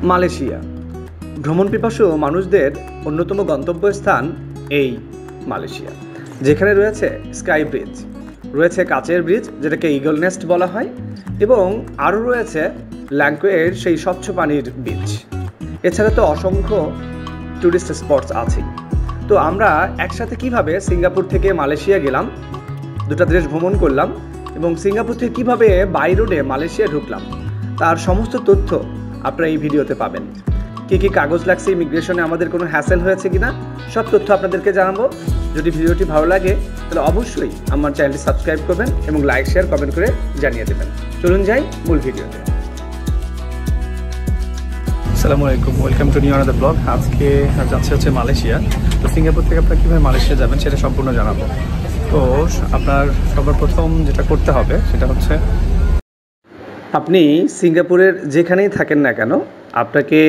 Malaysia ভ্রমণ পিপাসু মানুষদের অন্যতম গন্তব্যস্থান এই মালয়েশিয়া, যেখানে রয়েছে স্কাই ব্রিজ, রয়েছে কাচের ব্রিজ যেটাকে ইগল নেস্ট বলা হয়, এবং আরও রয়েছে ল্যাংকোয়ের সেই স্বচ্ছ পানির বিচ। এছাড়া তো অসংখ্য টুরিস্ট স্পটস আছে। তো আমরা একসাথে কিভাবে সিঙ্গাপুর থেকে মালয়েশিয়া গেলাম, দুটা দেশ ভ্রমণ করলাম, এবং সিঙ্গাপুর থেকে কীভাবে বাই রোডে মালয়েশিয়া ঢুকলাম, তার সমস্ত তথ্য আপনারা এই ভিডিওতে পাবেন। কী কী কাগজ লাগছে, ইমিগ্রেশনে আমাদের কোনো হ্যাসেল হয়েছে কিনা, সব তথ্য আপনাদেরকে জানাবো। যদি ভিডিওটি ভালো লাগে তাহলে অবশ্যই আমার চ্যানেলটি সাবস্ক্রাইব করবেন এবং লাইক, শেয়ার, কমেন্ট করে জানিয়ে দেবেন। চলুন যাই মূল ভিডিওতে। আসসালামু আলাইকুম, welcome to new another blog. আজকে যাচ্ছে হচ্ছে মালয়েশিয়া। তো সিঙ্গাপুর থেকে আপনারা কীভাবে মালয়েশিয়া যাবেন সেটা সম্পূর্ণ জানাবো। তো আপনার সবার প্রথম যেটা করতে হবে সেটা হচ্ছে, আপনি সিঙ্গাপুরের যেখানেই থাকেন না কেন, আপনাকে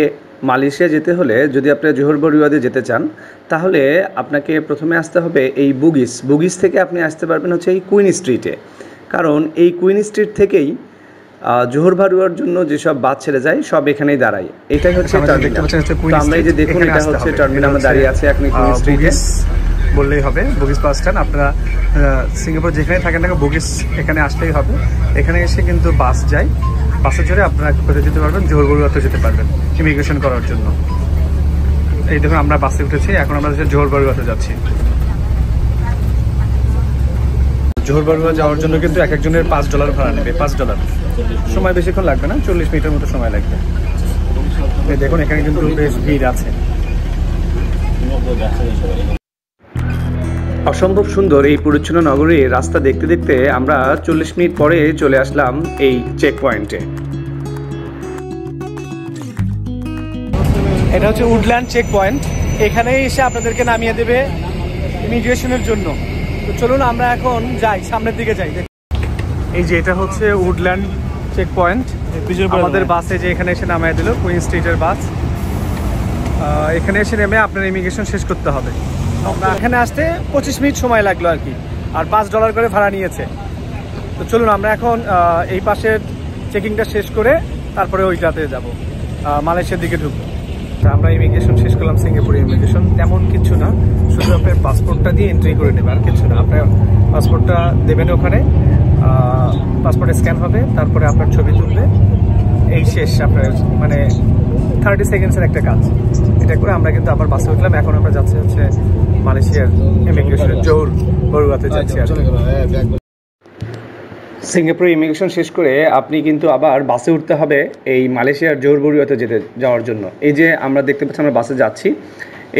মালয়েশিয়া যেতে হলে, যদি আপনি জোহর বারুয়াতে যেতে চান, তাহলে আপনাকে প্রথমে আসতে হবে এই বুগিস থেকে আপনি আসতে পারবেন হচ্ছে এই কুইন স্ট্রিটে। কারণ এই কুইন স্ট্রিট থেকেই জোহর বারুয়ার জন্য যেসব বাস ছেড়ে যায় সব এখানেই দাঁড়ায়। এটাই হচ্ছে টার্মিনাল। আমরা এই যে দেখুন, এটা হচ্ছে টার্মিনাল, আমরা দাঁড়িয়ে আছি এখন কুইন স্ট্রিটে বললেই হবে। বুগিস বাস স্ট্যান্ড। আপনারা সিঙ্গাপুর যেখানে থাকেন না বুগিস এখানে আসলেই হবে। এখানে এসে কিন্তু বাস যায়, বাসে চড়ে আপনারা কোথায় যেতে পারবেন, জোহর বারুয়াতে যেতে পারবেন ইমিগ্রেশন করার জন্য। এই দেখুন আমরা বাসে উঠেছি, এখন আমরা জোহর বারুয়াতে যাচ্ছি। জোহর বারুয়া যাওয়ার জন্য কিন্তু এক একজনের $5 ভাড়া নেবে, $5। সময় বেশিক্ষণ লাগবে না, 40 মিনিটের মতো সময় লাগবে। এই দেখুন এখানে কিন্তু বেশ ভিড় আছে। অসম্ভব সুন্দর এই পরিচ্ছন্ন নগরীর রাস্তা দেখতে দেখতে আমরা 40 মিনিট পরে চলে আসলাম এই চেক পয়েন্টে। এটা হচ্ছে উডল্যান্ড চেক পয়েন্ট। এখানে এসে আপনাদেরকে নামিয়ে দেবে ইমিগ্রেশনের জন্য। তো চলুন আমরা এখন যাই, সামনের দিকে যাই। এই যে এটা হচ্ছে উডল্যান্ড চেক পয়েন্ট। আমাদের বাসে যে এখানে এসে নামিয়ে দিল, কুইন স্ট্রিটের বাস। এখানে এসে নেমে আপনার ইমিগ্রেশন শেষ করতে হবে। এখানে আসতে 25 মিনিট সময় লাগলো আর কি, আর $5 করে ভাড়া নিয়েছে। তো চলুন আমরা এখন এই পাশের চেকিংটা শেষ করে তারপরে ওইটাতে যাব, মালয়েশিয়ার দিকে ঢুকবো। আমরা ইমিগ্রেশন শেষ করলাম, সিঙ্গাপুর ইমিগ্রেশন। তেমন কিছু না, শুধু আপনার পাসপোর্টটা দিয়ে এন্ট্রি করে নেবে, আর কিছু না। আপনার পাসপোর্টটা দেবেন ওখানে, পাসপোর্টে স্ক্যান হবে, তারপরে আপনার ছবি তুলবে, এই শেষ। আপনার মানে 30 সেকেন্ডসের একটা কাজ। এটা করে আমরা কিন্তু আবার বাসে উঠলাম। এখন আমরা যাচ্ছি হচ্ছে মালয়েশিয়ার ইমিগ্রেশন, জোহর বারুয়াতে যাচ্ছি। সিঙ্গাপুর ইমিগ্রেশন শেষ করে আপনি কিন্তু আবার বাসে উঠতে হবে এই মালয়েশিয়ার জোহর বারুয়াতে যাওয়ার জন্য। এই যে আমরা দেখতে পাচ্ছি আমরা বাসে যাচ্ছি,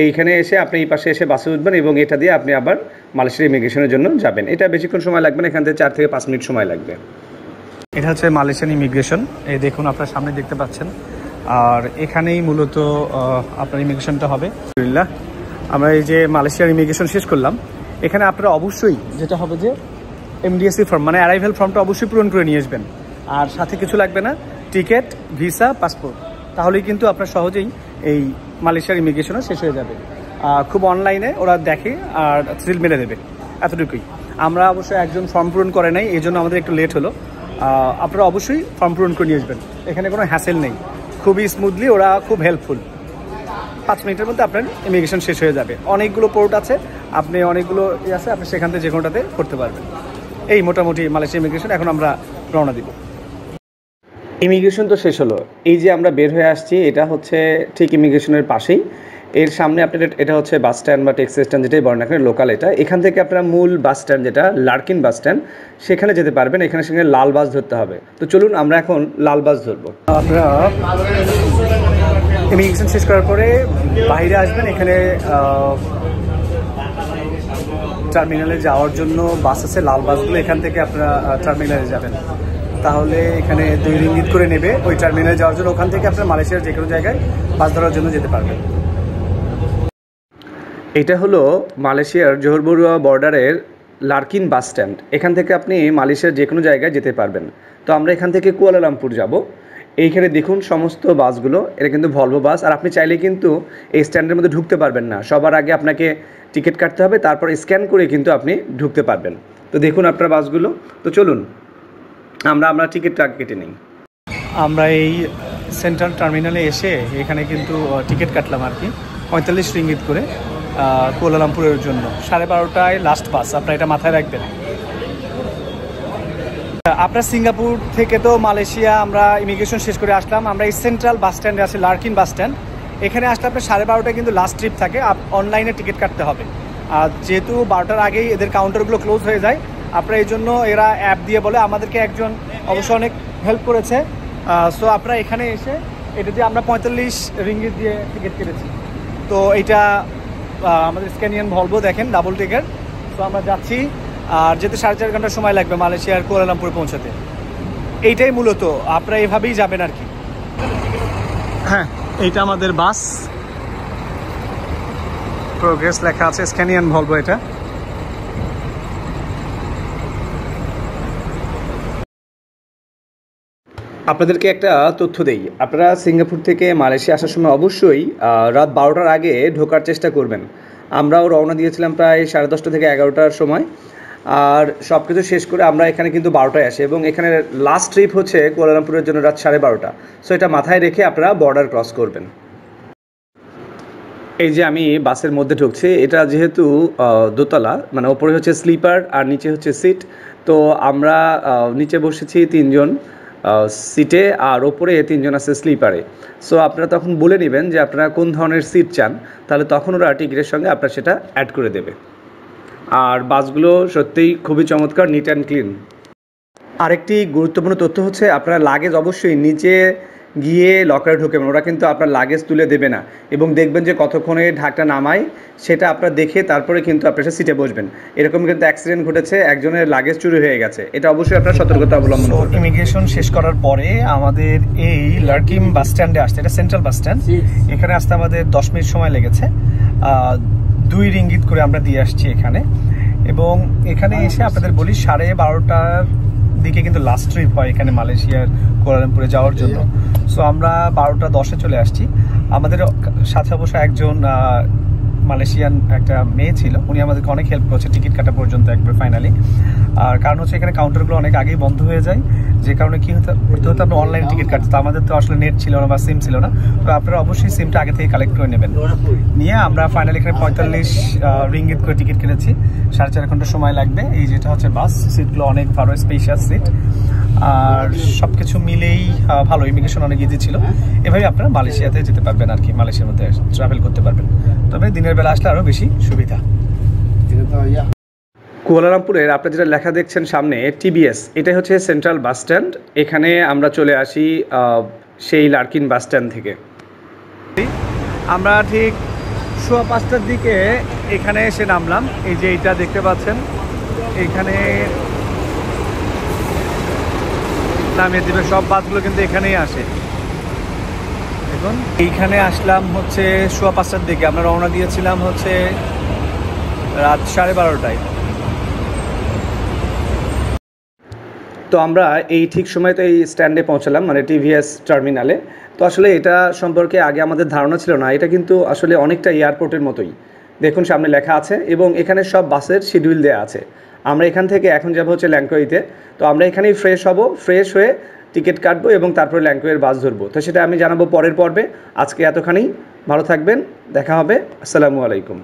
এইখানে এসে আপনি এই পাশে এসে বাসে উঠবেন এবং এটা দিয়ে আপনি আবার মালয়েশিয়ার ইমিগ্রেশনের জন্য যাবেন। এটা বেশিক্ষণ সময় লাগবে না, এখান থেকে 4 থেকে 5 মিনিট সময় লাগবে। এটা হচ্ছে মালয়েশিয়ান ইমিগ্রেশন। এই দেখুন আপনার সামনে দেখতে পাচ্ছেন, আর এখানেই মূলত আপনার ইমিগ্রেশনটা হবে। আলহামদুলিল্লাহ আমরা এই যে মালয়েশিয়ার ইমিগ্রেশন শেষ করলাম। এখানে আপনারা অবশ্যই যেটা হবে যে MDSE ফর্ম, মানে অ্যারাইভেল ফর্মটা অবশ্যই পূরণ করে নিয়ে আসবেন। আর সাথে কিছু লাগবে না, টিকিট, ভিসা, পাসপোর্ট। তাহলেই কিন্তু আপনার সহজেই এই মালয়েশিয়ার ইমিগ্রেশনও শেষ হয়ে যাবে। খুব অনলাইনে ওরা দেখে আর সিল মেরে দেবে, এতটুকুই। আমরা অবশ্যই একজন ফর্ম পূরণ করে নাই, এই জন্য আমাদের একটু লেট হলো। আপনারা অবশ্যই ফর্ম পূরণ করে নিয়ে আসবেন, এখানে কোনো হ্যাসেল নেই, খুবই স্মুথলি, ওরা খুব হেল্পফুল। 5 মিনিটের মধ্যে আপনার ইমিগ্রেশন শেষ হয়ে যাবে। অনেকগুলো পোর্ট আছে, আপনি অনেকগুলো আছে, আপনি সেখান থেকে যে কোনোটাতে করতে পারবেন। এই মোটামুটি মালয়েশিয়া ইমিগ্রেশন। এখন আমরা রওনা দিব। ইমিগ্রেশন তো শেষ হলো, এই যে আমরা বের হয়ে আসছি এটা হচ্ছে ঠিক ইমিগ্রেশনের পাশেই। এর সামনে আপনার এটা হচ্ছে বাস স্ট্যান্ড বা ট্যাক্সি স্ট্যান্ড, যেটাই বলেন এখানে লোকাল। এটা এখান থেকে আপনারা মূল বাস স্ট্যান্ড যেটা লার্কিন বাস স্ট্যান্ড, সেখানে যেতে পারবেন। এখানে সেখানে লাল বাস ধরতে হবে। তো চলুন আমরা এখন লাল বাস ধরবো। আপনারা ইমিগ্রেশন শেষ করার পরে বাইরে আসবেন। এখানে টার্মিনালে যাওয়ার জন্য বাস আছে, লাল বাসগুলো। এখান থেকে আপনারা টার্মিনালে যাবেন, তাহলে এখানে 2 রিঙ্গিত করে নেবে ওই টার্মিনালে যাওয়ার জন্য। ওখান থেকে আপনার মালয়েশিয়ার যে কোনো জায়গায় বাস ধরার জন্য যেতে পারবেন। এটা হলো মালয়েশিয়ার জোহর বারুয়া বর্ডারের লার্কিন বাস স্ট্যান্ড। এখান থেকে আপনি মালয়েশিয়ার যে কোনো জায়গায় যেতে পারবেন। তো আমরা এখান থেকে কুয়ালালামপুর যাব। এইখানে দেখুন সমস্ত বাসগুলো, এটা কিন্তু ভলভো বাস। আর আপনি চাইলে কিন্তু এই স্ট্যান্ডের মধ্যে ঢুকতে পারবেন না, সবার আগে আপনাকে টিকিট কাটতে হবে, তারপর স্ক্যান করে কিন্তু আপনি ঢুকতে পারবেন। তো দেখুন আপনার বাসগুলো। তো চলুন আমরা টিকিটটা কেটে নিই। আমরা এই সেন্ট্রাল টার্মিনালে এসে এখানে কিন্তু টিকিট কাটলাম আর কি 45 রিঙ্গিত করে কুয়ালালামপুরের জন্য। 12:30টায় লাস্ট বাস, আপনারা এটা মাথায় রাখবেন। আপনার সিঙ্গাপুর থেকে তো মালয়েশিয়া আমরা ইমিগ্রেশন শেষ করে আসলাম, আমরা এই সেন্ট্রাল বাস স্ট্যান্ডে আছে, লার্কিন বাস স্ট্যান্ড। এখানে আসলে আপনার 12:30টায় কিন্তু লাস্ট ট্রিপ থাকে, অনলাইনে টিকিট কাটতে হবে। আর যেহেতু 12টার আগেই এদের কাউন্টারগুলো ক্লোজ হয়ে যায়, আপনারা এই জন্য এরা অ্যাপ দিয়ে বলে, আমাদেরকে একজন অবশ্য অনেক হেল্প করেছে। সো আপনারা এখানে এসে এটা দিয়ে আমরা 45 রিঙ্গিত দিয়ে টিকিট কেটেছি। তো এটা আমাদের স্ক্যানিয়ান ভলভো, দেখেন ডাবল টিকিট। তো আমরা যাচ্ছি, আর যেতে 4.5 ঘন্টা সময় লাগবে মালয়েশিয়ার কুয়ালালামপুরে পৌঁছাতে। এইটাই মূলত, আপনারা এভাবেই যাবেন আর কি। হ্যাঁ, এইটা আমাদের বাস, প্রোগ্রেস লেখা আছে, স্ক্যানিয়ান ভলভো এটা। আপনাদেরকে একটা তথ্য দেই, আপনারা সিঙ্গাপুর থেকে মালয়েশিয়া আসার সময় অবশ্যই রাত 12টার আগে ঢোকার চেষ্টা করবেন। আমরাও রওনা দিয়েছিলাম প্রায় 10:30 থেকে 11টার সময়, আর সব কিছু শেষ করে আমরা এখানে কিন্তু 12টায় আসি, এবং এখানে লাস্ট ট্রিপ হচ্ছে কুয়ালালামপুরের জন্য রাত 12:30। সো এটা মাথায় রেখে আপনারা বর্ডার ক্রস করবেন। এই যে আমি বাসের মধ্যে ঢুকছি, এটা যেহেতু দোতলা, মানে ওপরে হচ্ছে স্লিপার আর নিচে হচ্ছে সিট। তো আমরা নিচে বসেছি 3 জন সিটে, আর ওপরে 3 জন আছে স্লিপারে। সো আপনারা তখন বলে নেবেন যে আপনারা কোন ধরনের সিট চান, তাহলে তখন ওরা টিকিটের সঙ্গে আপনার সেটা অ্যাড করে দেবে। আর বাসগুলো সত্যিই খুবই চমৎকার, নিট অ্যান্ড ক্লিন। আরেকটি গুরুত্বপূর্ণ তথ্য হচ্ছে, আপনারা লাগেজ অবশ্যই নিচে গিয়ে লকারে ঢুকবেন, ওরা কিন্তু আপনার লাগেজ তুলে দেবে না, এবং দেখবেন যে কতক্ষণে ঢাকটা নামায় সেটা আপনারা দেখে তারপরে কিন্তু আপনার সিটে বসবেন। এরকম কিন্তু অ্যাক্সিডেন্ট ঘটেছে, একজনের লাগেজ চুরি হয়ে গেছে, এটা অবশ্যই আপনার সতর্কতা অবলম্বন করবেন। ইমিগ্রেশন শেষ করার পরে আমাদের এই লার্কিন বাস স্ট্যান্ডে আসতে, এটা সেন্ট্রাল বাস স্ট্যান্ড, এখানে আসতে আমাদের 10 মিনিট সময় লেগেছে। 2 রিঙ্গিত করে আমরা দিয়ে আসছি এখানে। এবং এখানে এসে আপনাদের বলি 12:30টার দিকে কিন্তু লাস্ট ট্রিপ হয় এখানে মালয়েশিয়ার কুয়ালালামপুরে যাওয়ার জন্য। সো আমরা 12:10-এ চলে আসছি। আমাদের সাথে অবশ্য একজন মালয়েশিয়ান একটা মেয়ে ছিল, উনি আমাদেরকে অনেক হেল্প করেছে টিকিট কাটা পর্যন্ত একবার ফাইনালি। আর কারণ হচ্ছে এখানে কাউন্টারগুলো অনেক আগেই বন্ধ হয়ে যায়, যে কারণে কি হতো আমরা অনলাইন টিকিট কাটতে, তো আমাদের তো আসলে নেট ছিল না বা সিম ছিল না। তো আপনারা অবশ্যই সিমটা আগে থেকে কালেক্ট করে নেবেন। নিয়ে আমরা ফাইনালি এখানে 45 রিঙ্গিত করে টিকিট কিনেছি, 4.5 ঘন্টা সময় লাগবে। এই যেটা হচ্ছে বাস, সিটগুলো অনেক ভালো, স্পেশাস সিট, আর সব কিছু মিলেই ভালো, ইমিগ্রেশন অনেক ইজি ছিল। এভাবে আপনারা মালয়েশিয়াতে যেতে পারবেন আর কি, মালয়েশিয়ার মধ্যে ট্রাভেল করতে পারবেন। তবে দিনের বেলা আসলে আরও বেশি সুবিধা। কুয়ালালামপুরের আপনারা যেটা লেখা দেখছেন সামনে TBS, এটাই হচ্ছে সেন্ট্রাল বাস স্ট্যান্ড। এখানে আমরা চলে আসি সেই লার্কিন বাস স্ট্যান্ড থেকে। আমরা ঠিক 5:15টার দিকে এখানে এসে নামলাম। এই যে এইটা দেখতে পাচ্ছেন, এখানে নামিয়ে দিবে, সব বাসগুলো কিন্তু এখানেই আসে। দেখুন এইখানে আসলাম হচ্ছে 5:15টার দিকে, আমরা রওনা দিয়েছিলাম হচ্ছে রাত 12:30টায়। তো আমরা এই ঠিক সময়তে এই স্ট্যান্ডে পৌঁছালাম, মানে TVS টার্মিনালে। তো আসলে এটা সম্পর্কে আগে আমাদের ধারণা ছিল না, এটা কিন্তু আসলে অনেকটা এয়ারপোর্টের মতোই। দেখুন সামনে লেখা আছে, এবং এখানে সব বাসের শিডিউল দেওয়া আছে। আমরা এখান থেকে এখন যাব হচ্ছে ল্যাংকোইতে। তো আমরা এখানেই ফ্রেশ হব, ফ্রেশ হয়ে টিকিট কাটবো এবং তারপরে ল্যাংকোয়ের বাস ধরবো। তো সেটা আমি জানাবো পরের পর্বে। আজকে এতখানি, ভালো থাকবেন, দেখা হবে, আসসালামু আলাইকুম।